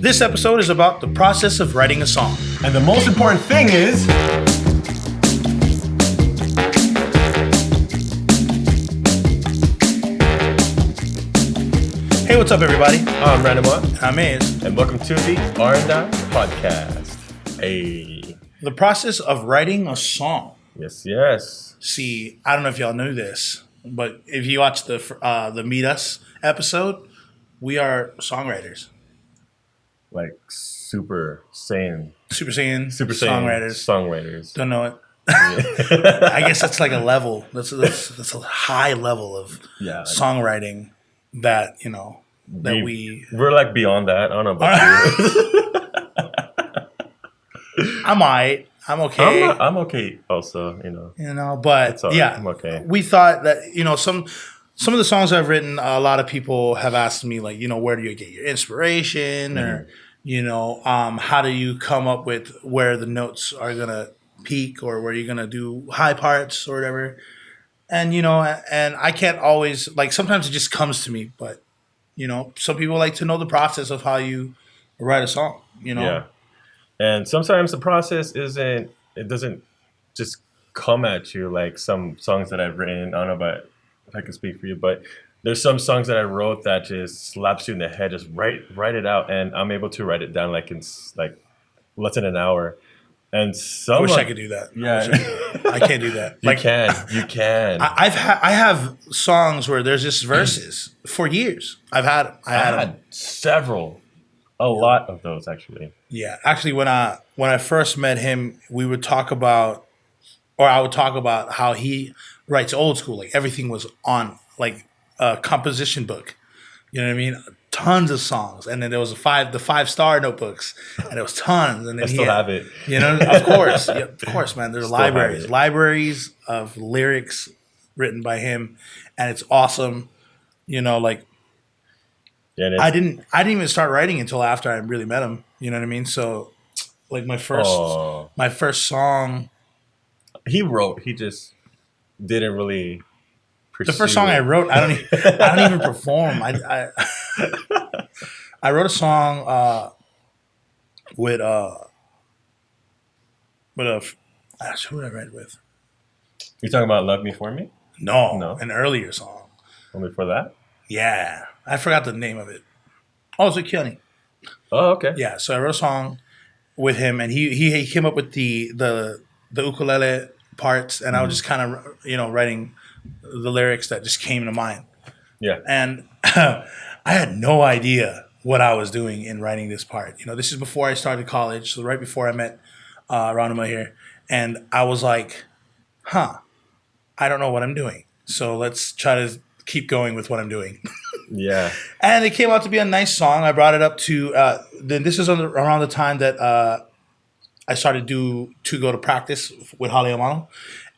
This episode is about the process of writing a song. And the most important thing is... Hey, what's up, everybody? I'm Ranuma. I'm Iz. And welcome to the rnipodcast. Hey. The process of writing a song. Yes. See, I don't know if y'all knew this, but if you watch the Meet Us episode, we are songwriters. Like Super Saiyan songwriters. Don't know it. I guess that's like a level. That's a high level of songwriting that, you know, that we're like beyond that. I don't know about you. I'm okay. I'm okay also, you know. But yeah, I'm okay. We thought that, some of the songs I've written, a lot of people have asked me, like, where do you get your inspiration, or how do you come up with where the notes are gonna peak, or where you're gonna do high parts or whatever. And and I can't always, like, sometimes it just comes to me, but some people like to know the process of how you write a song. Yeah. And sometimes the process doesn't just come at you like some songs that I've written. I don't know if I can speak for you, but there's some songs that I wrote that just slaps you in the head. Just write it out, and I'm able to write it down like in like less than an hour. And I wish I could do that. Yeah, I can't do that. You can. I have songs where there's just verses for years. I had several. A lot of those, actually. Yeah, actually, when I first met him, I would talk about how he writes old school. Like, everything was on like a composition book. You know what I mean? Tons of songs, and then there was the 5-star notebooks, and there was tons. And then I still have it. Of course, man. There's libraries of lyrics written by him, and it's awesome. Yeah, I didn't even start writing until after I really met him. You know what I mean? So, like, my first song he wrote, he just didn't really pursue. The first song I wrote, I don't even perform. I wrote a song with who did I write with? You talking about "Love Me For Me"? No, an earlier song. One before that? Yeah, I forgot the name of it. Oh, it's with Keone. Oh, okay. Yeah, so I wrote a song with him, and he came up with the ukulele parts, and I was just kind of writing the lyrics that just came to mind. Yeah, and I had no idea what I was doing in writing this part. This is before I started college, so right before I met Ranuma here, and I was like, I don't know what I'm doing, so let's try to keep going with what I'm doing. Yeah. And it came out to be a nice song. I brought it up to then this is around the time that I started to go to practice with Hale Amano,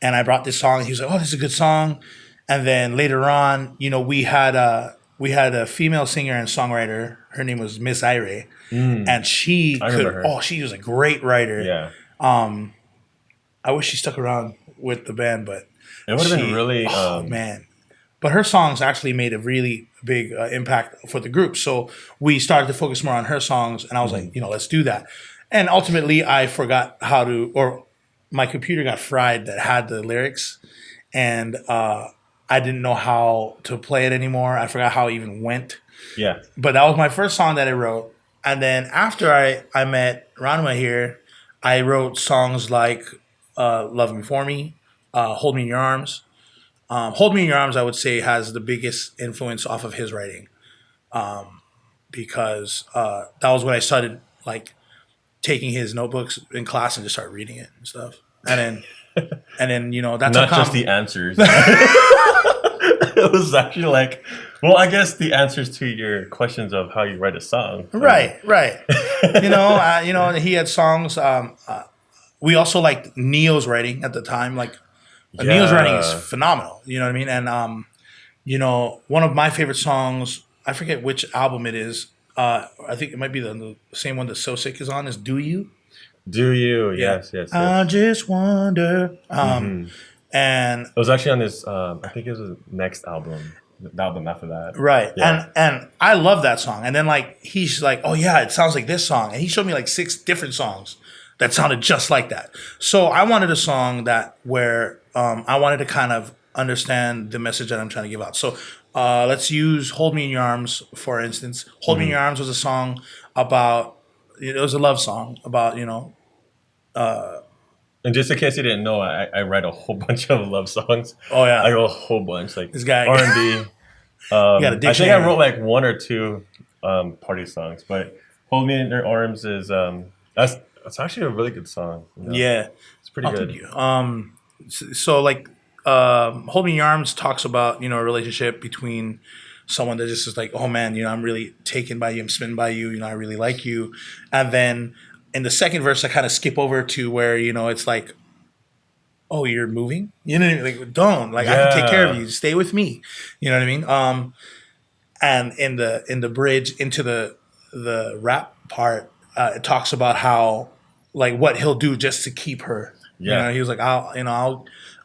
and I brought this song, and he was like, "Oh, this is a good song." And then later on, we had a female singer and songwriter. Her name was Miss Ire, and she was a great writer. Yeah. I wish she stuck around with the band, but it would have been really man. But her songs actually made a really big impact for the group. So we started to focus more on her songs, and I was like, let's do that. And ultimately, I forgot or my computer got fried that had the lyrics, and I didn't know how to play it anymore. I forgot how it even went. Yeah. But that was my first song that I wrote. And then after I met Ranuma here, I wrote songs like Love Me For Me, Hold Me in Your Arms. Hold Me in Your Arms, I would say, has the biggest influence off of his writing, because that was when I started, like, taking his notebooks in class and just start reading it and stuff. And then that's not just the answers. It was actually like, well, I guess the answers to your questions of how you write a song. Right. He had songs. We also liked Neo's writing at the time, like. Neil's writing is phenomenal. You know what I mean? And, one of my favorite songs, I forget which album it is. I think it might be the same one that So Sick is on, is Do You? Do You, yeah. Yes. I just wonder. And it was actually on this, I think it was his next album. the album after that. Right. Yeah. And I love that song. And then like he's like, oh yeah, it sounds like this song. And he showed me like 6 different songs that sounded just like that. So I wanted a song that where I wanted to kind of understand the message that I'm trying to give out. So let's use Hold Me in Your Arms, for instance. Hold Me in Your Arms was a song about, it was a love song about, And just in case you didn't know, I write a whole bunch of love songs. oh yeah. I wrote a whole bunch, like This guy. R&B. got a I think dictionary. I wrote like 1 or 2 party songs, but "Hold Me in Your Arms" is that's actually a really good song. Yeah. It's pretty Thank good. you. So like, Hold Me in Your Arms talks about, a relationship between someone that just is like, oh man, I'm really taken by you, I'm smitten by you, I really like you. And then in the second verse, I kind of skip over to where, it's like, oh, you're moving? Like, don't. Like, I can take care of you. Stay with me. You know what I mean? And in the bridge into the rap part, it talks about how, like, what he'll do just to keep her. Yeah. He was like,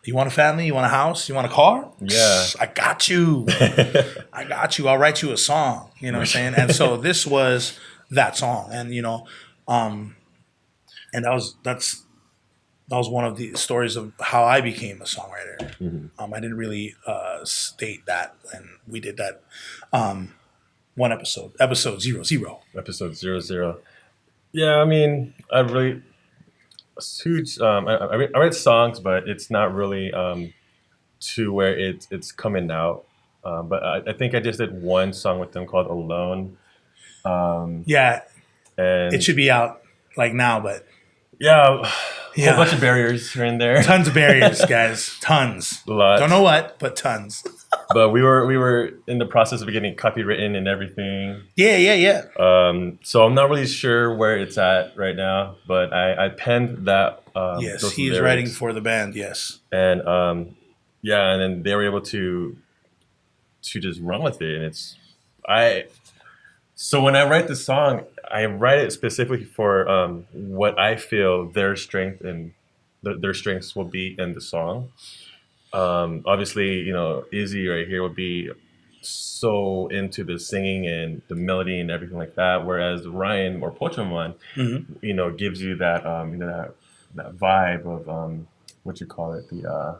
you want a family? You want a house? You want a car? Yeah. I got you. I got you. I'll write you a song. You know what I'm saying? And so this was that song. And, and that was one of the stories of how I became a songwriter. Mm-hmm. I didn't really state that, and we did that one episode 00. Episode 00. Yeah, I mean, I really huge. I write songs, but it's not really to where it's coming out. But I think I just did one song with them called "Alone." Yeah, and it should be out like now, but yeah, a whole bunch of barriers here and there. Tons of barriers, guys. Tons. Lots. Don't know what, but tons. But we were in the process of getting copywritten and everything. Yeah. So I'm not really sure where it's at right now, but I penned that. Yes, those he's lyrics. writing for the band. Yes. And and then they were able to just run with it, and So when I write the song, I write it specifically for what I feel their strength and their strengths will be in the song. Obviously, Izzy right here would be so into the singing and the melody and everything like that, whereas Ryan or Pokemon, gives you that that vibe of what you call it, the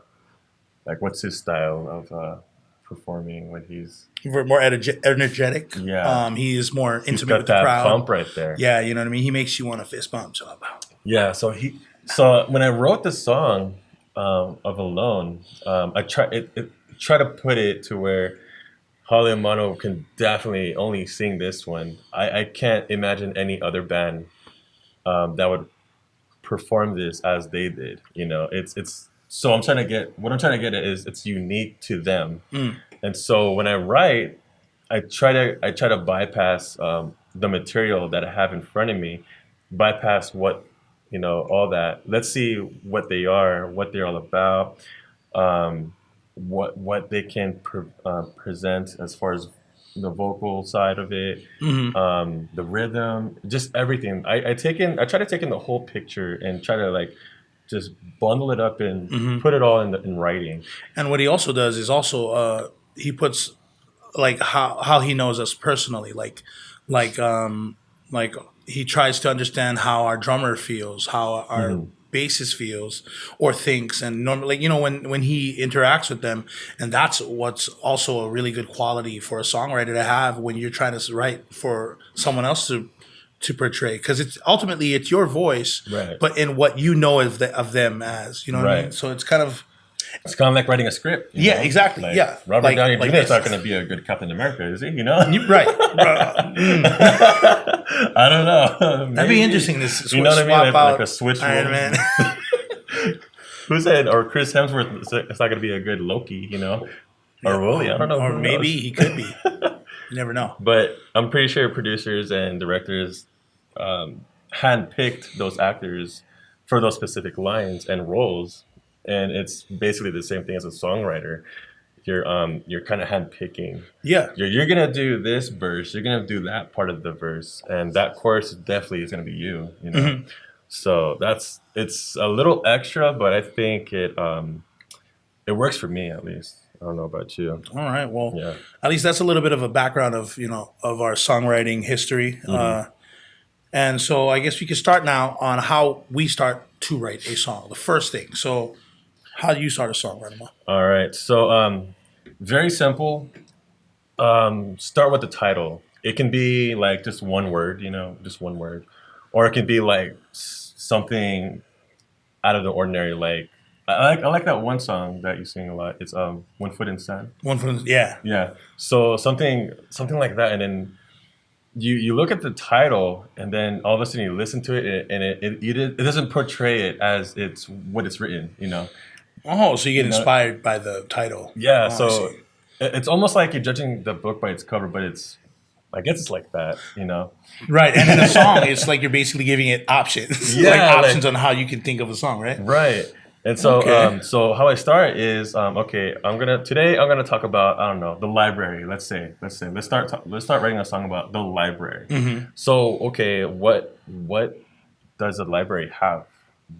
like what's his style of performing when he's More energetic. Yeah. He is more he's intimate got with the that crowd. pump right there. Yeah, you know what I mean? He makes you want to fist bump. So, Yeah, so when I wrote the song of Alone, I try to put it to where Holly and Mono can definitely only sing this one. I can't imagine any other band that would perform this as they did. It's so what I'm trying to get at is it's unique to them. And so when I write, I try to bypass the material that I have in front of me, bypass what all that. Let's see what they are, what they're all about, what they can present as far as the vocal side of it, the rhythm, just everything. I try to take in the whole picture and try to just bundle it up and put it all in writing. and what he also does is also he puts like how he knows us personally, like he tries to understand how our drummer feels, how our bassist feels or thinks, and normally when he interacts with them, and that's what's also a really good quality for a songwriter to have when you're trying to write for someone else to portray, because it's ultimately it's your voice, Right. but in what you know of them as, what I mean? So it's kind of like writing a script. Yeah, exactly. Like, Yeah. Robert Downey Jr. is this. not going to be a good Captain America, is he? Right. I don't know. That'd be interesting to swap Like, out a switch Iron role. Man. Who said, or Chris Hemsworth, it's not going to be a good Loki, Or will he? I don't know. Or Who maybe knows? he could be. You never know. But I'm pretty sure producers and directors handpicked those actors for those specific lines and roles, and it's basically the same thing as a songwriter. You're kind of handpicking. Yeah. You're gonna do this verse. You're gonna do that part of the verse, and that chorus definitely is gonna be you. So it's a little extra, but I think it works for me at least. I don't know about you. All right. Well, Yeah. at least that's a little bit of a background of of our songwriting history. And so I guess we can start now on how we start to write a song. The first thing. So how do you start a song, Ranuma? All right. So very simple. Start with the title. It can be like just one word, just one word, or it can be like something out of the ordinary. Like I like that one song that you sing a lot. It's One Foot in Sand. One from yeah. Yeah. So something like that, and then you look at the title, and then all of a sudden you listen to it, and it doesn't portray it as it's what it's written. Oh, so you get inspired by the title. Yeah. Oh, I So see. it's almost like you're judging the book by its cover, but I guess it's like that. Right, and in a song, it's like you're basically giving it options, Yeah, like options on how you can think of a song, right? Right. And so, Okay. so how I start is, okay, today I'm gonna talk about, I don't know, the library. Let's start writing a song about the library. So, okay, what does the library have?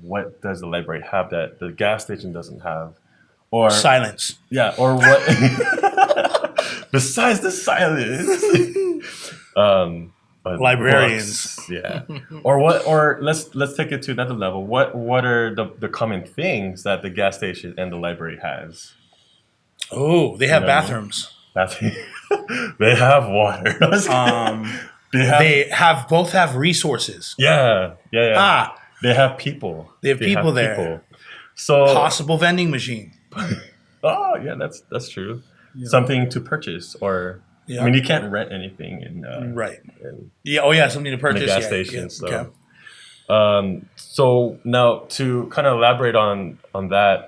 What does the library have that the gas station doesn't have? Or Silence. yeah, or what? Besides the silence, Librarians. books, yeah. Or what? Or let's take it to another level. What are the common things that the gas station and the library has? Oh, they have know what I mean? bathrooms. Nothing. They have water. They have both have resources. yeah. Ah, They have people. They have people there. So possible vending machine. oh yeah, that's true. Something to purchase, or Yeah. I mean, you can't rent anything in Right. in Yeah. Oh, yeah. Something to the purchase. gas Yeah, station. yeah, So. okay. So now to kind of elaborate on that,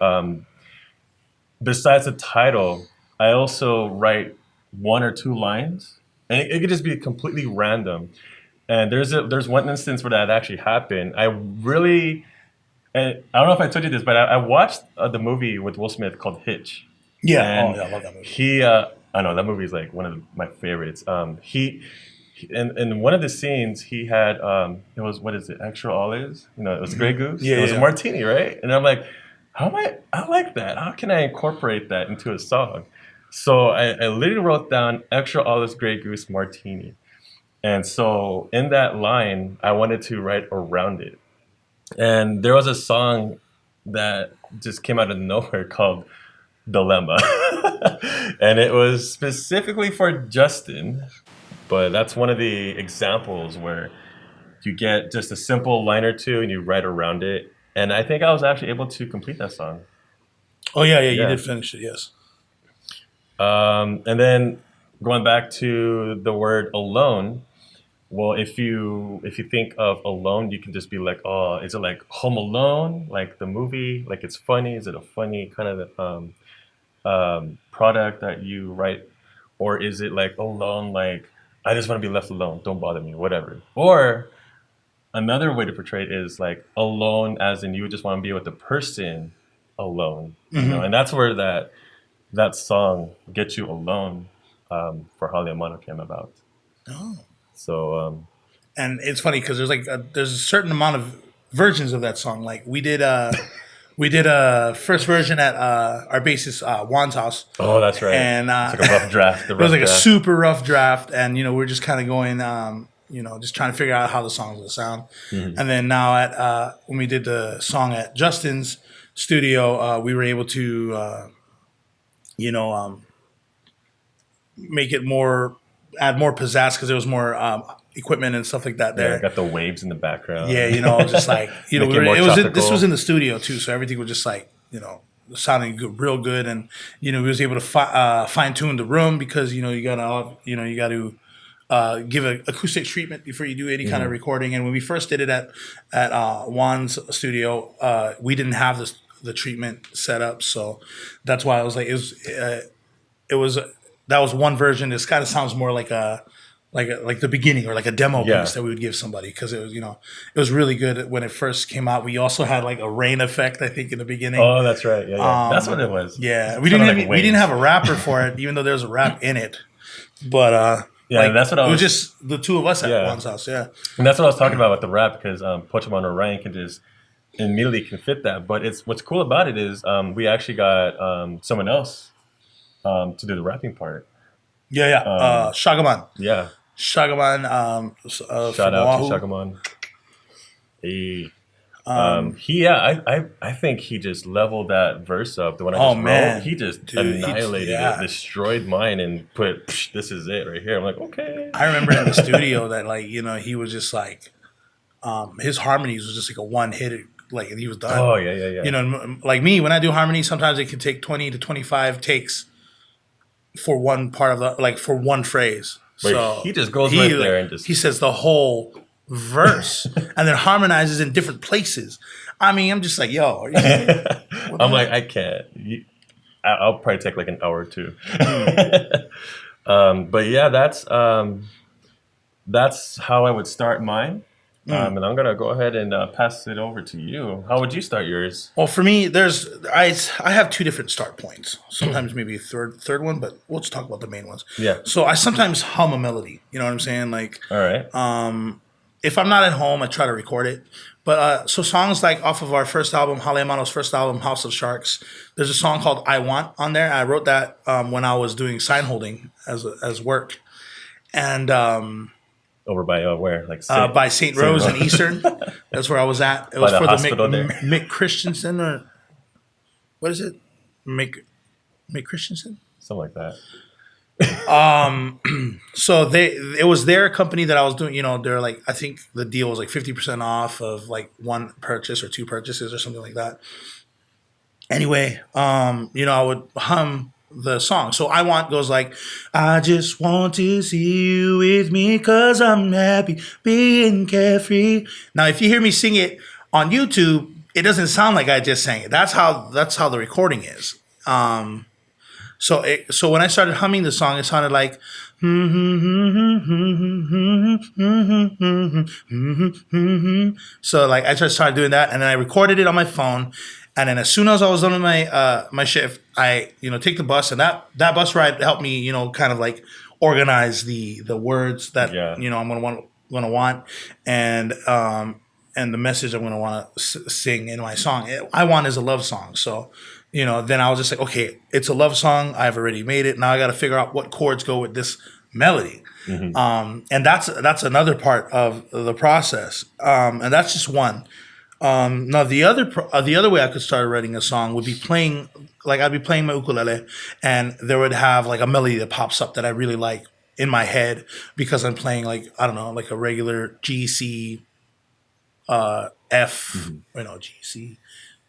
besides the title, I also write one or two lines, and it could just be completely random. And there's one instance where that actually happened. And I don't know if I told you this, but I watched the movie with Will Smith called Hitch. Yeah. And Oh, yeah. I love that movie. I know that movie is like one of my favorites. In one of the scenes, he had it was, what is it, extra olives? It was Grey Goose. Yeah, It was yeah. a martini, right? And I'm like, I like that. How can I incorporate that into a song? So I literally wrote down extra olives, Grey Goose, martini. And so in that line, I wanted to write around it. And there was a song that just came out of nowhere called Dilemma. And it was specifically for Justin, but that's one of the examples where you get just a simple line or two and you write around it. And I think I was actually able to complete that song. Oh, yeah. Yeah. You Yeah. did finish it. Yes. And then going back to the word alone, well, if you think of alone, you can just be like, oh, is it like Home Alone, like the movie? Like it's funny? Is it a funny kind of product that you write? Or is it like alone, like I just want to be left alone, don't bother me, whatever? Or another way to portray it is like alone as in you just want to be with the person alone. And that's where that song Get You Alone for Holly Amano came about. Oh. So And it's funny because there's a certain amount of versions of that song. Like we did a first version at our bassist Juan's house. oh, that's right. And it's like a rough draft. it was like a super rough draft, and we're just kind of going, just trying to figure out how the song was gonna sound. And then now at when we did the song at Justin's studio, we were able to, make it add more pizzazz because there was more equipment and stuff like that there. Yeah, got the waves in the background. Yeah, just like Make it more this tropical. was in the studio too, so everything was just like sounding good, real good, and we was able to fine tune the room because you gotta give an acoustic treatment before you do any kind of recording. And when we first did it at Juan's studio, we didn't have the treatment set up, so that's why I was like that was one version. This kind of sounds more like like the beginning or like a demo piece that we would give somebody because it was it was really good when it first came out. We also had like a rain effect, I think, in the beginning. Oh, that's right. Yeah. That's what it was. Yeah, It's we kinda didn't like we didn't waves. have a rapper for it, even though there's a rap in it. But Yeah, that's what I it was was- just the two of us at Yeah. Juan's house. Yeah, And that's what I was talking about with the rap because Pokemon or Ryan can just immediately can fit that. But what's cool about it is we actually got someone else to do the rapping part. Yeah. Shagaman. Yeah. Shagaman Shout from out to Oahu. Shagaman. I think he just leveled that verse up. The one I Oh just wrote, man, he just dude, annihilated it, destroyed mine, and put this is it right here. I'm like, okay. I remember in the studio that like he was just like his harmonies was just like a one hit, like and he was done. Oh yeah. Like me when I do harmonies, sometimes it can take 20 to 25 takes for one part of the like for one phrase. But So he just goes right there and just he says the whole verse and then harmonizes in different places. I mean, I'm just like, yo, are you I'm like, I can't. I'll probably take like an hour or two. But yeah, that's how I would start mine. And I'm gonna go ahead and pass it over to you. How would you start yours? Well, for me, I have two different start points. Sometimes maybe a third one, but we'll just talk about the main ones. Yeah. So I sometimes hum a melody. You know what I'm saying? Like, All right. if I'm not at home, I try to record it. But so songs like off of our first album, Hale Amano's first album, House of Sharks, there's a song called "I Want" on there. I wrote that when I was doing sign holding as work, and Over by where? Like by St. Rose and Eastern. That's where I was at. It was the for the hospital there? Mick Christensen or what is it? Mick Christensen. something like that. So it was their company that I was doing. They're like I think the deal was like 50% off of like one purchase or two purchases or something like that. Anyway, I would hum the song. So "I Want" goes like, "I just want to see you with me 'cause I'm happy being carefree." Now, if you hear me sing it on YouTube, it doesn't sound like I just sang it. That's how the recording is. So when I started humming the song, it sounded like so like I just started doing that, and then I recorded it on my phone. And then as soon as I was done with my shift, I take the bus, and that bus ride helped me kind of like organize the words that I'm gonna want, and the message I'm gonna want to sing in my song. "I Want" is a love song, so then I was just like, okay, it's a love song. I've already made it. Now I got to figure out what chords go with this melody, and that's another part of the process, and that's just one. Now the other way I could start writing a song would be playing, like I'd be playing my ukulele, and there would have like a melody that pops up that I really like in my head because I'm playing like I don't know, like a regular G C F G C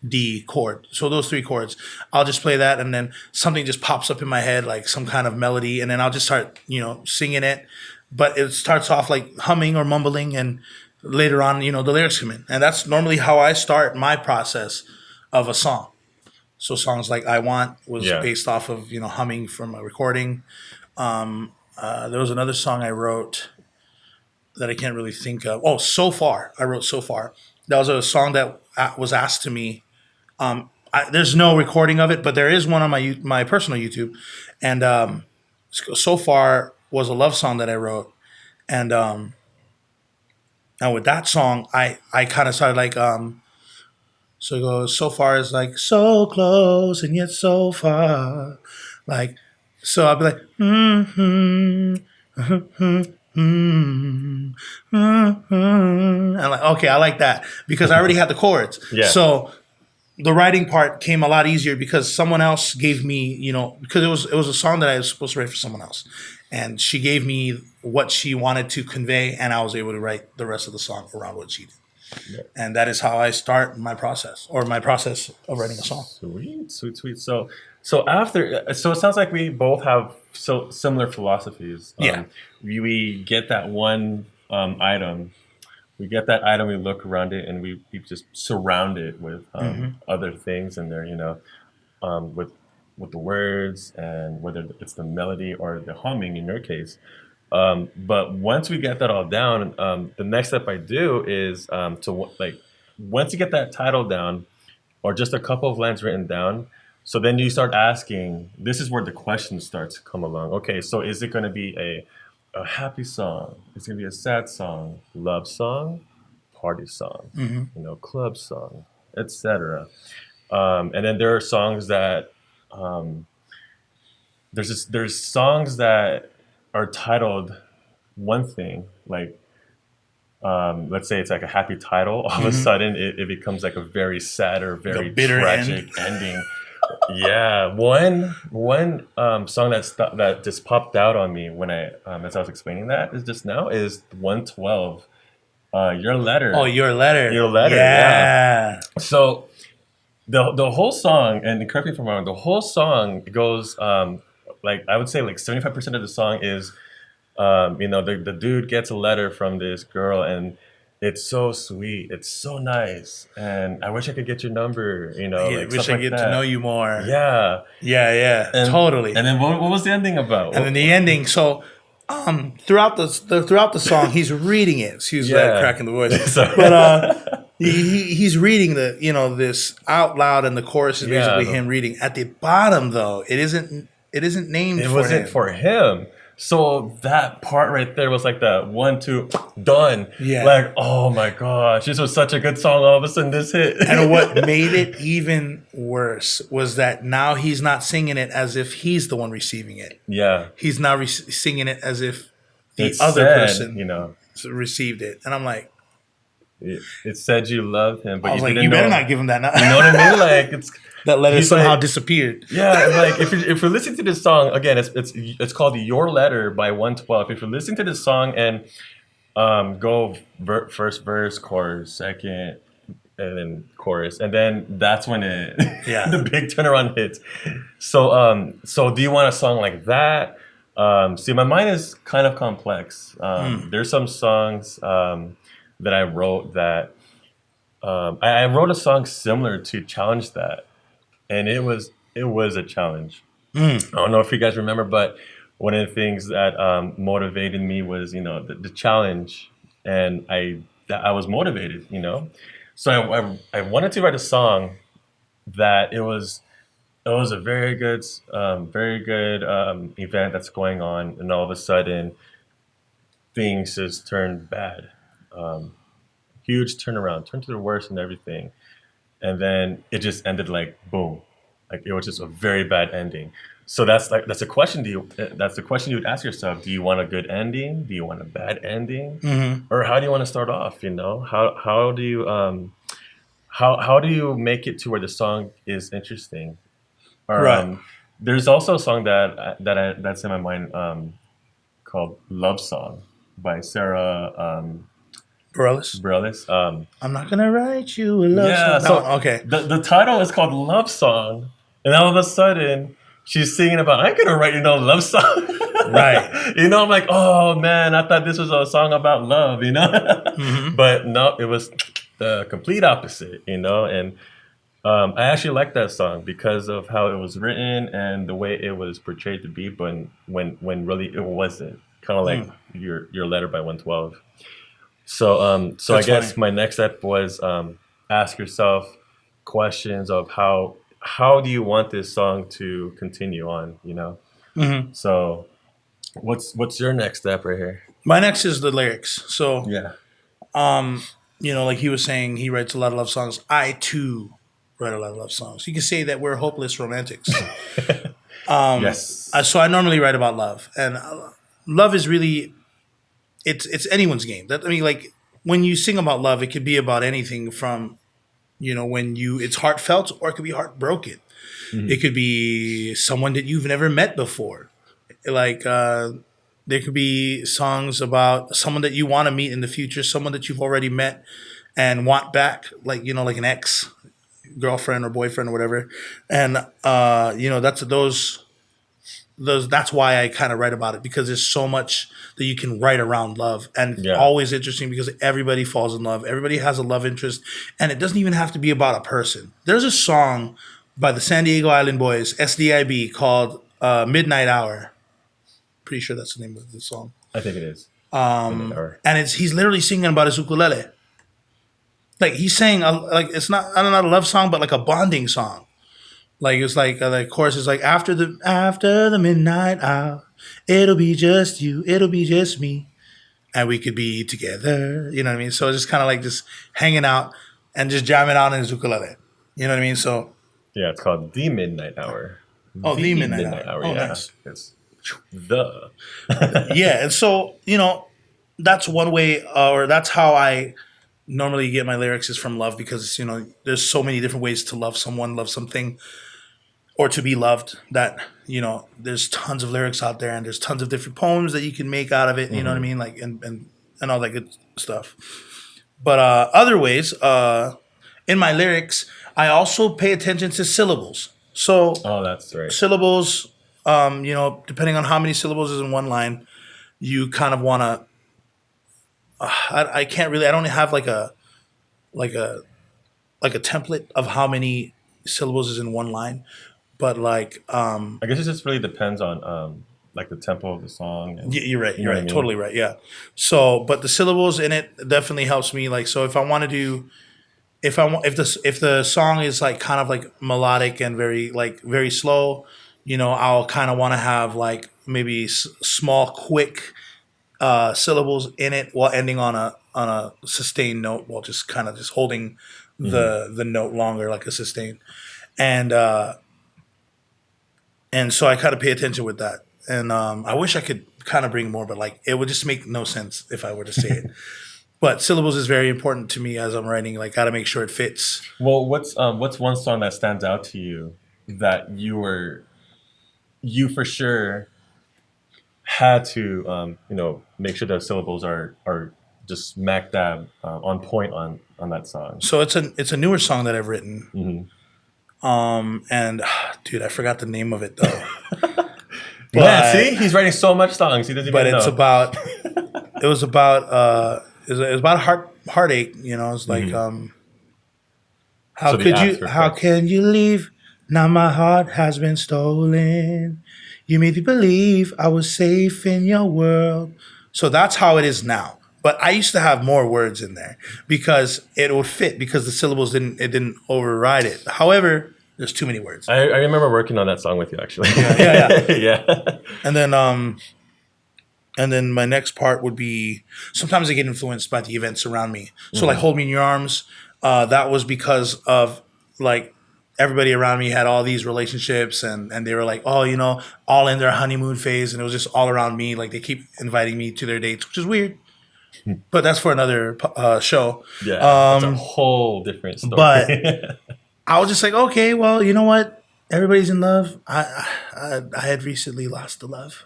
D chord. So those three chords, I'll just play that, and then something just pops up in my head, like some kind of melody, and then I'll just start singing it. But it starts off like humming or mumbling, and later on, the lyrics come in. And that's normally how I start my process of a song. So songs like "I Want" was based off of, humming from a recording. There was another song I wrote that I can't really think of. Oh, "So Far." I wrote "So Far." That was a song that was asked to me. There's no recording of it, but there is one on my personal YouTube. And "So Far" was a love song that I wrote. And with that song, I kind of started like, so it goes, "So far" is like so close and yet so far. Like, so I'll be like, and like, okay, I like that because I already had the chords. Yeah. So the writing part came a lot easier because someone else gave me, because it was a song that I was supposed to write for someone else. And she gave me what she wanted to convey, and I was able to write the rest of the song around what she did. Yeah. And that is how I start my process of writing a song. Sweet. So it sounds like we both have so similar philosophies. We get that one item. We get that item, we look around it, and we just surround it with other things in there, with the words and whether it's the melody or the humming in your case. But once we get that all down, the next step I do is once you get that title down or just a couple of lines written down, so then you start asking, this is where the questions start to come along. Okay, so is it going to be a happy song? It's going to be a sad song, love song, party song, club song, etc. And then there are songs that there's songs that are titled one thing, like let's say it's like a happy title. All of a sudden, it becomes like a very sad or very bitter tragic ending. Yeah, one song that just popped out on me when I as I was explaining that is just now is 112. Your letter. Oh, your letter. Your letter. Yeah. So the whole song, and correct me if I'm wrong, the whole song goes like I would say like 75% of the song is the dude gets a letter from this girl, and it's so sweet, it's so nice, and I wish I could get your number. Like wish stuff I like get that. to know you more. Yeah, Yeah. and, Totally. And then what was the ending about? And then the ending. So throughout the song, he's reading it. Excuse that cracking the voice. But he's reading this out loud, and the chorus is basically him reading. At the bottom, though, it isn't named. It for wasn't him. for him. So that part right there was like that 1, 2, done. Yeah. Like, oh my gosh, this was such a good song. All of a sudden, this hit. And what made it even worse was that now he's not singing it as if he's the one receiving it. Yeah. He's now singing it as if the It other said, person received it. And I'm like, it said you loved him, but I was you like, didn't you know. better not give him that. You know what I mean? Like it's that letter he's somehow like- disappeared. Yeah, like if you're listening to this song again, it's called "Your Letter" by 112. If you're listening to this song and go first verse, chorus, second, and then chorus, and then that's when the big turnaround hits. So do you want a song like that? See, my mind is kind of complex. There's some songs that I wrote that I wrote a song similar to challenge that. And it was a challenge. I don't know if you guys remember, but one of the things that motivated me was the challenge, and I was motivated. So I wanted to write a song that it was a very good event that's going on, and all of a sudden things just turned bad. Huge turnaround, turned to the worst and everything. And then it just ended like boom, like it was just a very bad ending. So that's a question. That's the question you would ask yourself: do you want a good ending? Do you want a bad ending? Or how do you want to start off? How do you how do you make it to where the song is interesting? Or, Right. There's also a song that's in my mind called "Love Song" by Sarah. Bareilles. I'm not gonna write you a love song. So Okay. The title is called "Love Song," and all of a sudden she's singing about I'm gonna write a love song. Right. I'm like, oh man, I thought this was a song about love, But no, it was the complete opposite, And I actually like that song because of how it was written and the way it was portrayed to be, but when really it wasn't. Kind of like your letter by 112. So I guess funny. my next step was ask yourself questions of how do you want this song to continue on, So what's your next step right here? My next is the lyrics. So Yeah. like he was saying, he writes a lot of love songs. I too write a lot of love songs. You can say that we're hopeless romantics. Yes. So I normally write about love, and love is really it's anyone's game. Like when you sing about love, it could be about anything from when it's heartfelt, or it could be heartbroken. It could be someone that you've never met before. Like there could be songs about someone that you want to meet in the future, someone that you've already met and want back, like like an ex girlfriend or boyfriend or whatever. And that's why I kind of write about it, because there's so much that you can write around love, and always interesting because everybody falls in love. Everybody has a love interest, and it doesn't even have to be about a person. There's a song by the San Diego Island Boys, SDIB, called Midnight Hour. Pretty sure that's the name of the song. I think it is. And he's literally singing about his ukulele. Like he's saying, like it's not a love song, but like a bonding song. Like it's like the chorus is like after the midnight hour, it'll be just you, it'll be just me, and we could be together. You know what I mean? So just kind of like just hanging out and just jamming out in his ukulele. You know what I mean? So yeah, it's called The Midnight Hour. Oh, the midnight midnight hour. hour. Oh, Yeah, nice. it's the. Yeah, and so that's one way, or that's how I normally get my lyrics is from love, because there's so many different ways to love someone, love something, or to be loved, that there's tons of lyrics out there, and there's tons of different poems that you can make out of it. You know what I mean, like and all that good stuff. But other ways, in my lyrics, I also pay attention to syllables. So Oh, that's right. syllables, depending on how many syllables is in one line, you kind of want to. I can't really. I don't have like a like a template of how many syllables is in one line, but like I guess it just really depends on like the tempo of the song. And, you're right. you You're know what I right. mean? Totally right. Yeah. So, but the syllables in it definitely helps me. Like, so if I want to do, if the song is like kind of like melodic and very slow, I'll kind of want to have like maybe small, quick syllables in it while ending on a sustained note, while just kind of just holding the note longer, like a sustain. And so I kind of pay attention with that. And I wish I could kind of bring more, but like it would just make no sense if I were to say it. But syllables is very important to me as I'm writing. Like, got to make sure it fits. Well, what's one song that stands out to you that you for sure had to make sure the syllables are just smack dab on point on that song. So it's a newer song that I've written. And dude, I forgot the name of it though. Yeah, see, he's writing so much songs he doesn't even know. But it was about heartache. It's like how can you leave? Now my heart has been stolen. You made me believe I was safe in your world. So that's how it is now. But I used to have more words in there because it would fit, because the syllables didn't override it. However, there's too many words. I remember working on that song with you, actually. Yeah. Yeah. And then my next part would be, sometimes I get influenced by the events around me. So like Hold Me in Your Arms, that was because of like everybody around me had all these relationships, and they were like, oh, all in their honeymoon phase, and it was just all around me. Like they keep inviting me to their dates, which is weird. But that's for another show. Yeah, that's a whole different story. But I was just like, okay, well, you know what? Everybody's in love. I had recently lost the love,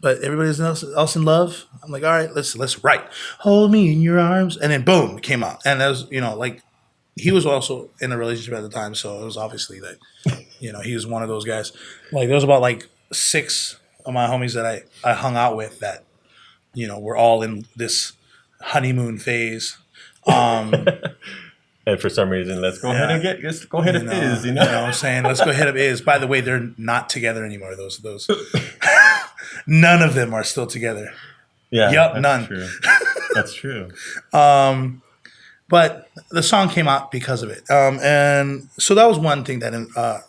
but everybody's else in love. I'm like, all right, let's write. Hold me in your arms, and then boom, it came out. And that was, like, he was also in a relationship at the time, so it was obviously that, he was one of those guys. Like there was about like 6 of my homies that I hung out with that, were all in this honeymoon phase. And for some reason, let's go ahead and go ahead and fizz, You know what I'm saying? Let's go ahead and is. By the way, they're not together anymore. Those none of them are still together. Yeah. Yup, that's none. True. That's true. But the song came out because of it. And so that was one thing that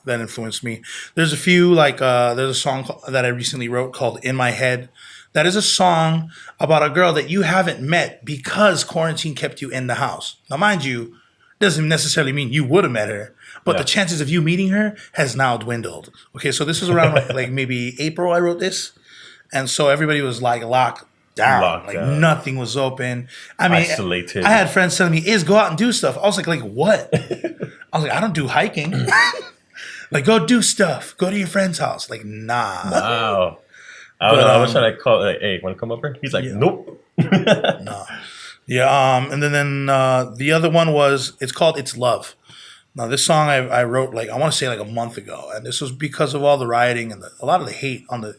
influenced me. There's a few, like there's a song that I recently wrote called In My Head. That is a song about a girl that you haven't met because quarantine kept you in the house. Now, mind you, doesn't necessarily mean you would have met her, but the chances of you meeting her has now dwindled. Okay, so this is around like maybe April I wrote this. And so everybody was like locked down. Nothing was open. I mean, isolated. I had friends telling me, go out and do stuff. I was like what? I was like, I don't do hiking. Like, go do stuff. Go to your friend's house. Like, nah. Wow. I don't know. I was trying to call like, hey, want to come over? He's like, nope. No. Yeah. And then the other one it's called It's Love. Now, this song I wrote I want to say a month ago, and this was because of all the rioting and a lot of the hate on the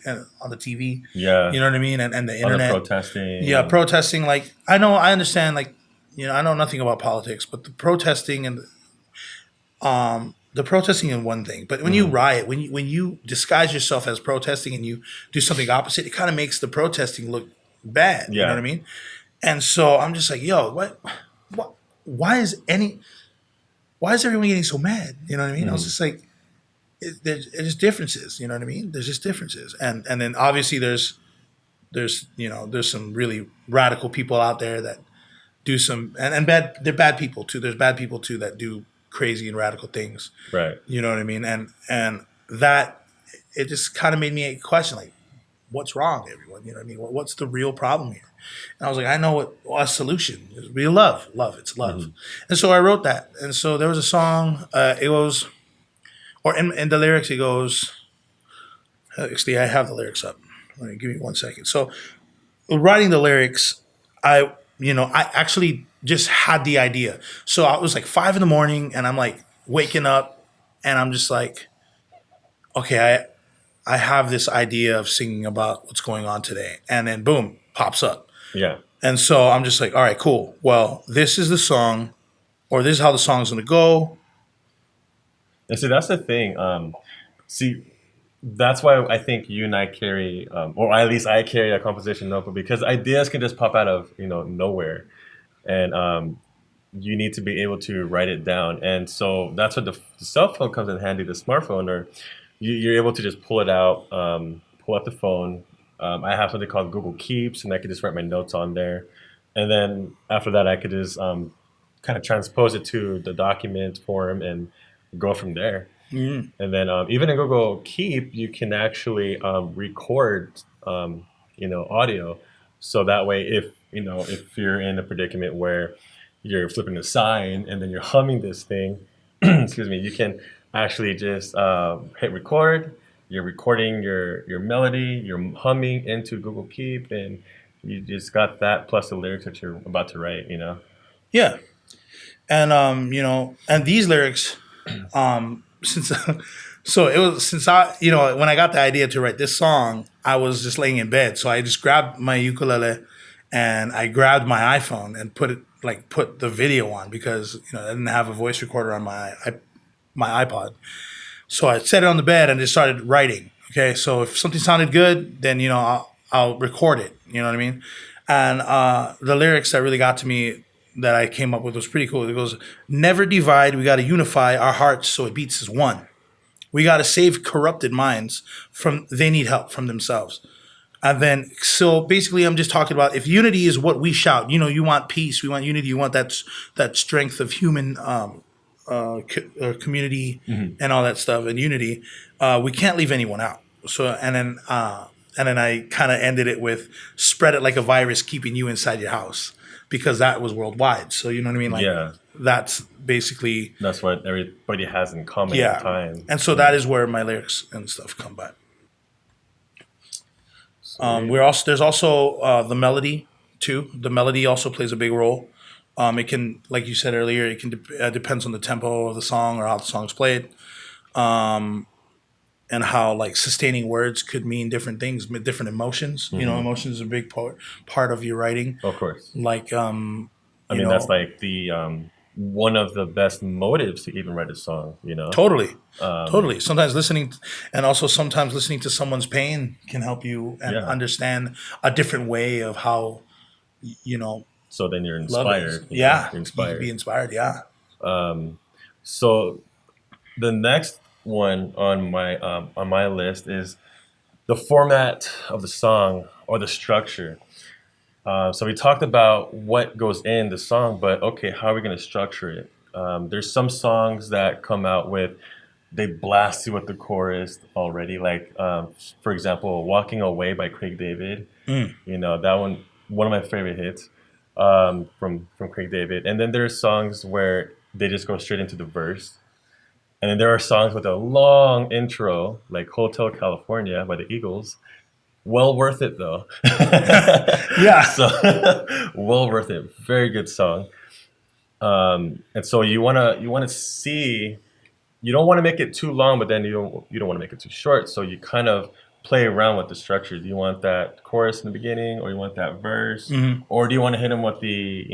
TV. Yeah. You know what I mean? And the internet. On the protesting. Yeah, protesting. Like, I understand, I know nothing about politics, but the protesting and the protesting is one thing. But when you riot, when you disguise yourself as protesting and you do something opposite, it kind of makes the protesting look bad. Yeah. You know what I mean? And so I'm just like, yo, what why is everyone getting so mad? You know what I mean? I was just like, there's just differences. You know what I mean? There's just differences. And then obviously there's some really radical people out there that do some, and they're bad people too. There's bad people too that do crazy and radical things. Right. You know what I mean? And that it just kind of made me question, like, what's wrong, everyone? You know what I mean? What's the real problem here? And I was like, I know what a solution is. Be love, it's love. And so I wrote that. And so there was a song. It goes, or in the lyrics, it goes. Actually, I have the lyrics up. Give me 1 second. So writing the lyrics, I actually just had the idea. So I was like 5 in the morning, and I'm like waking up, and I'm just like, okay, I have this idea of singing about what's going on today, and then boom, pops up. Yeah. And so I'm just like, all right, cool. Well, this is the song, or this is how the song's gonna go. And see, that's the thing. See, that's why I think you and I carry, or at least I carry a composition notebook, because ideas can just pop out of nowhere, and you need to be able to write it down. And so that's what the cell phone comes in handy. The smartphone, or you're able to just pull it out, pull out the phone. I have something called Google Keeps, and I could just write my notes on there, and then after that, I could just kind of transpose it to the document form and go from there. And then even in Google Keep, you can actually record, audio. So that way, if you're in a predicament where you're flipping a sign and then you're humming this thing, excuse me, you can actually just hit record. You're recording your melody, you're humming into Google Keep, and you just got that plus the lyrics that you're about to write. Yeah, and and these lyrics, since so it was since I when I got the idea to write this song, I was just laying in bed, so I just grabbed my ukulele and I grabbed my iPhone and put the video on, because I didn't have a voice recorder on my iPod. So I set it on the bed and just started writing. Okay, so if something sounded good, then I'll record it. You know what I mean? And the lyrics that really got to me that I came up with was pretty cool. It goes, "Never divide. We got to unify our hearts so it beats as one. We got to save corrupted minds from they need help from themselves." And then, so basically, I'm just talking about, if unity is what we shout. You want peace. We want unity. You want that strength of human community and all that stuff, and unity. We can't leave anyone out. So and then I kind of ended it with, "Spread it like a virus, keeping you inside your house," because that was worldwide. So you know what I mean? Like, Yeah. that's basically, That's what everybody has in common yeah. at the time. And so that is where my lyrics and stuff come by. There's also the melody too. The melody also plays a big role. It can, like you said earlier, it can depends on the tempo of the song or how the song's played, and how like sustaining words could mean different things, different emotions. Emotions is a big part of your writing. Of course. Like, I mean, that's like the one of the best motives to even write a song. Totally. Sometimes listening to someone's pain can help you and understand a different way of how, So then you're love is. inspired. Yeah. You're inspired. You can be inspired. Yeah. So the next one on my list is the format of the song, or the structure. So we talked about what goes in the song, but okay, how are we going to structure it? There's some songs that come out with, they blast you with the chorus already. Like, for example, "Walking Away" by Craig David. That one of my favorite hits from Craig David. And then there are songs where they just go straight into the verse. And then there are songs with a long intro, like "Hotel California" by the Eagles. Well worth it, though. Yeah. So well worth it. Very good song. And so you wanna see, you don't want to make it too long, but then you don't want to make it too short. So you kind of play around with the structure. Do you want that chorus in the beginning, or you want that verse, or do you want to hit them with the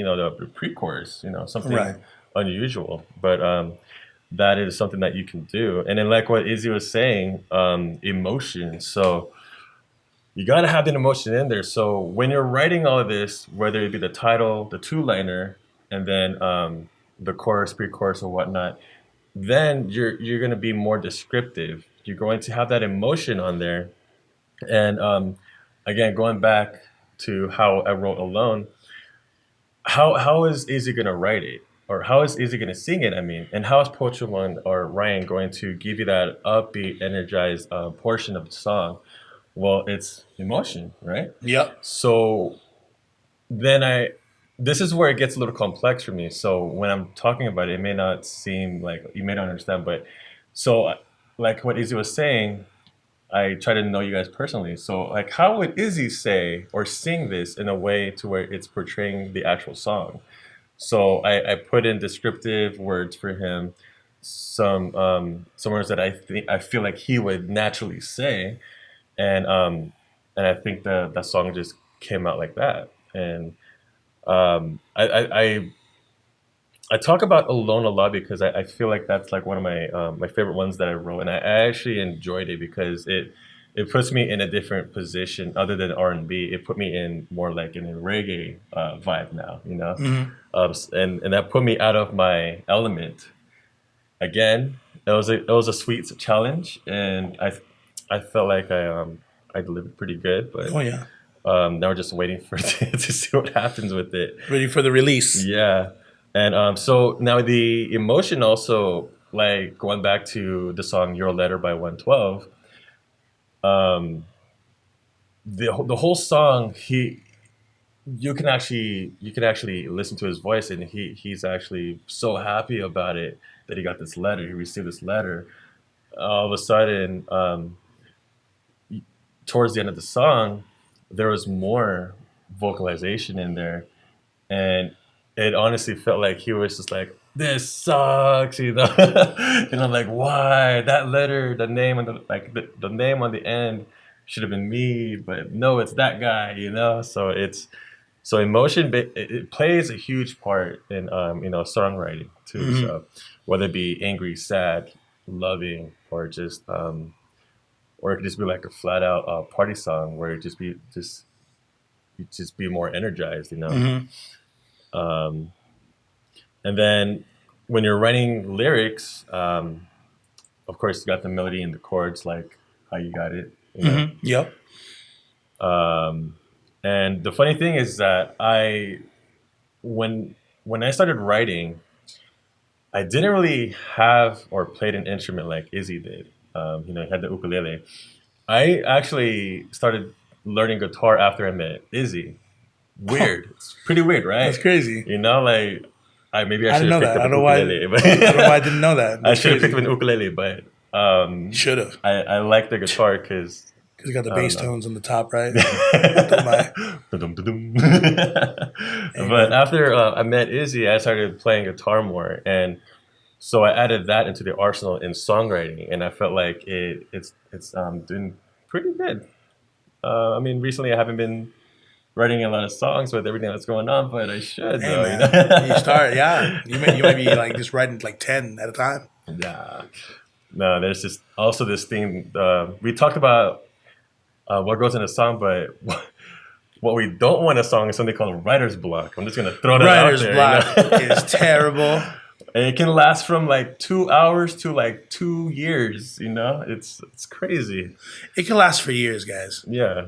pre-chorus? Something Right. unusual. But that is something that you can do. And then, like what Izzy was saying, emotion. So you got to have the emotion in there. So when you're writing all of this, whether it be the title, the two-liner, and then the chorus, pre-chorus, or whatnot, then you're going to be more descriptive. You're going to have that emotion on there. And again, going back to how I wrote "Alone," how is Izzy going to write it? or how is Izzy going to sing it? I mean, and how is Pochumon or Ryan going to give you that upbeat, energized portion of the song? Well, it's emotion, right? Yep. So then this is where it gets a little complex for me. So when I'm talking about it, it may not seem like you may not understand, but so like what Izzy was saying, I try to know you guys personally. So like, how would Izzy say or sing this in a way to where it's portraying the actual song? So I put in descriptive words for him, some words that I feel like he would naturally say, and I think the song just came out like that. And I talk about Alone a lot because I feel like that's like one of my favorite ones that I wrote, and I actually enjoyed it because it puts me in a different position other than R&B. It put me in more like in a reggae vibe now, you know, and that put me out of my element. Again, it was a sweet challenge, and I felt like I delivered pretty good, but Oh yeah. now we're just waiting for to see what happens with it. Ready for the release. Yeah. And so now the emotion also, like going back to the song Your Letter by 112, um, the whole song, you can actually listen to his voice, and he's actually so happy about it that he got this letter, he received this letter. All of a sudden, towards the end of the song, there was more vocalization in there, and it honestly felt like he was just like, "This sucks," you know. And I'm like, "Why that letter? The name on the name on the end should have been me, but no, it's that guy," you know. So emotion, it plays a huge part in songwriting too. Hmm. So whether it be angry, sad, loving, or just or it could just be like a flat out party song where it just be more energized, you know. Hmm. Um, And then when you're writing lyrics, of course, you got the melody and the chords, like how you got it, you know. Hmm. Yep. Um, and the funny thing is that when when I started writing, I didn't really have or played an instrument like Izzy did. He had the ukulele. I actually started learning guitar after I met Izzy. Weird. It's pretty weird, That's right? crazy. Like maybe I I should didn't have know picked that. up I an don't know why. ukulele, I don't know why I didn't know that. I That's should have picked crazy. up an ukulele, but Should have, I like the guitar because because you got the I don't bass know. tones on the top, right? Don't lie. Dum-dum-dum-dum. But Amen. after I met Izzy, I started playing guitar more, and so I added that into the arsenal in songwriting, and I felt like it's doing pretty good. I mean, recently I haven't been writing a lot of songs with everything that's going on, but I should Hey though, you man, you know. start. Yeah, you might be like just writing like 10 at a time. Nah, no, there's just also this thing. We talked about what goes in a song, but what we don't want in a song is something called writer's block. I'm just gonna throw that out Writer's there, you block is know. terrible. And it can last from like 2 hours to like 2 years. You know, it's crazy. It can last for years, guys Yeah,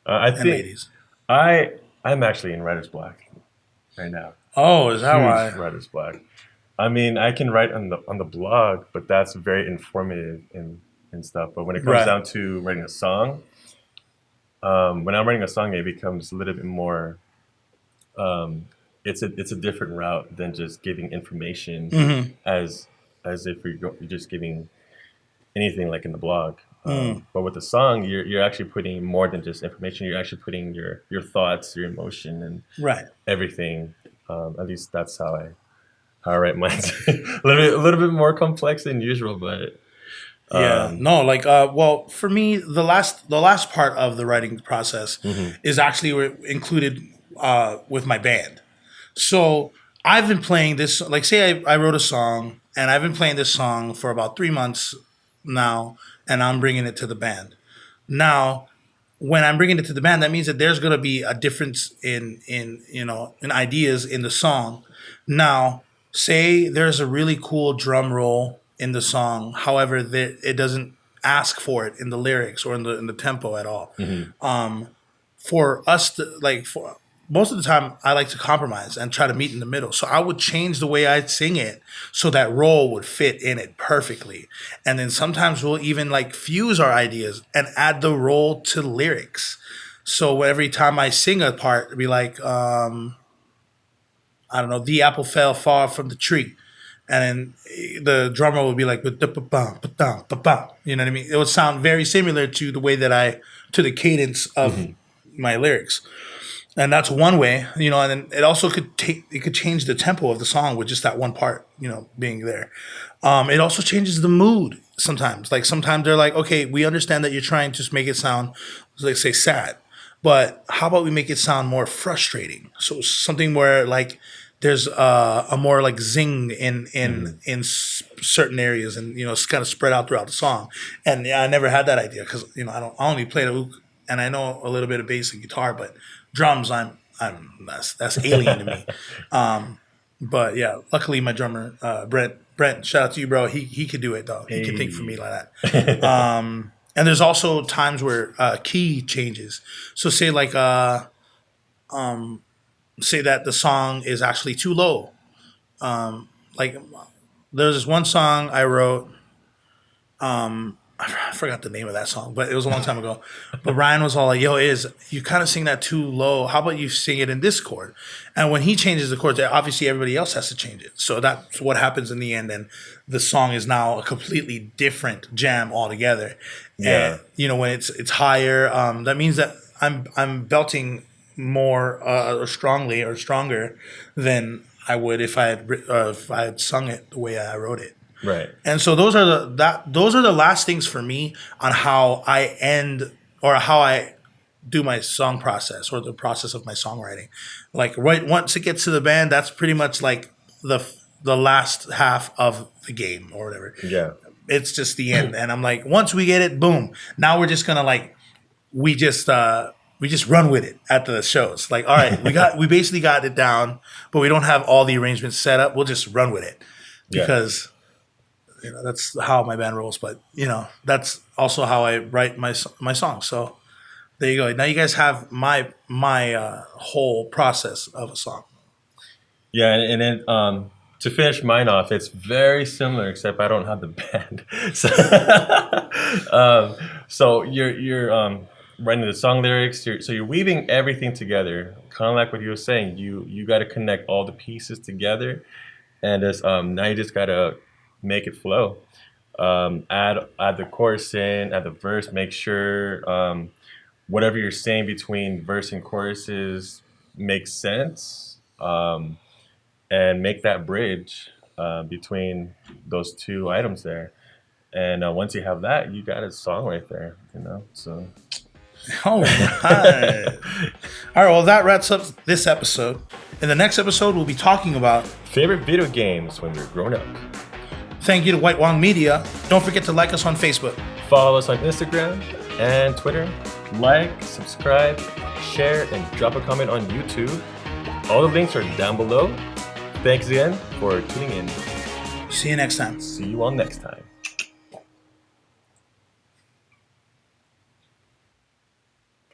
I and think ladies. I'm actually in writer's block right now. Oh, is that Huge why? writer's block. I mean, I can write on the blog, but that's very informative and stuff. But when it comes Right. down to writing a song, when I'm writing a song, it becomes a little bit more. Um, it's a different route than just giving information Mm-hmm. as if you're just giving anything like in the blog. Mm. But with the song, you're actually putting more than just information. You're actually putting your thoughts, your emotion, and Right. everything. At least that's how I write mine. A little bit more complex than usual, but Yeah. um, No, like well, for me, the last part of the writing process mhm, is actually included with my band. So I've been playing this, like, say I wrote a song and I've been playing this song for about 3 months now, and I'm bringing it to the band. Now, when I'm bringing it to the band, that means that there's going to be a difference in ideas in the song. Now, say there's a really cool drum roll in the song, however, it doesn't ask for it in the lyrics or in the tempo at all. mhm, For us to like for most of the time I like to compromise and try to meet in the middle. So I would change the way I sing it so that role would fit in it perfectly. And then sometimes we'll even like fuse our ideas and add the role to lyrics. So every time I sing a part, it'd be like, I don't know, the apple fell far from the tree. And then the drummer would be like, you know what I mean? It would sound very similar to the way that to the cadence of my lyrics. And that's one way, you know, and then it also could change the tempo of the song with just that one part, you know, being there. It also changes the mood sometimes. Like sometimes they're like, okay, we understand that you're trying to make it sound, like say, sad, but how about we make it sound more frustrating? So something where like there's a more like zing in certain areas, and you know, it's kind of spread out throughout the song. And yeah, I never had that idea because you know I only play the ook, and I know a little bit of bass and guitar, but drums, that's alien to me. But yeah, luckily my drummer Brent, shout out to you, bro. He could do it though. He can think for me like that. And there's also times where key changes. So say like say that the song is actually too low. Like there's this one song I wrote. I forgot the name of that song, but it was a long time ago. But Ryan was all like, yo, you kind of sing that too low. How about you sing it in this chord? And when he changes the chords, obviously everybody else has to change it. So that's what happens in the end. And the song is now a completely different jam altogether. Yeah. And, you know, when it's higher, that means that I'm belting more or strongly or stronger than I would if I had sung it the way I wrote it. Right. And so those are the last things for me on how I end or how I do my song process or the process of my songwriting. Like right once it gets to the band, that's pretty much like the last half of the game or whatever. Yeah. It's just the end. And I'm like, once we get it, boom. Now we're just gonna like we just run with it at the shows. Like, all right, we basically got it down, but we don't have all the arrangements set up. We'll just run with it. Because you know, that's how my band rolls, but you know, that's also how I write my songs. So there you go. Now you guys have my whole process of a song. Yeah, and then to finish mine off, it's very similar, except I don't have the band. So you're writing the song lyrics. So you're weaving everything together, kind of like what you were saying. You got to connect all the pieces together, and now you just gotta make it flow. Add the chorus in, add the verse. Make sure whatever you're saying between verse and choruses makes sense, and make that bridge between those two items there. And once you have that, you got a song right there. You know, so. All right. All right. Well, that wraps up this episode. In the next episode, we'll be talking about favorite video games when we were growing up. Thank you to White Wong Media. Don't forget to like us on Facebook. Follow us on Instagram and Twitter. Like, subscribe, share, and drop a comment on YouTube. All the links are down below. Thanks again for tuning in. See you next time. See you all next time.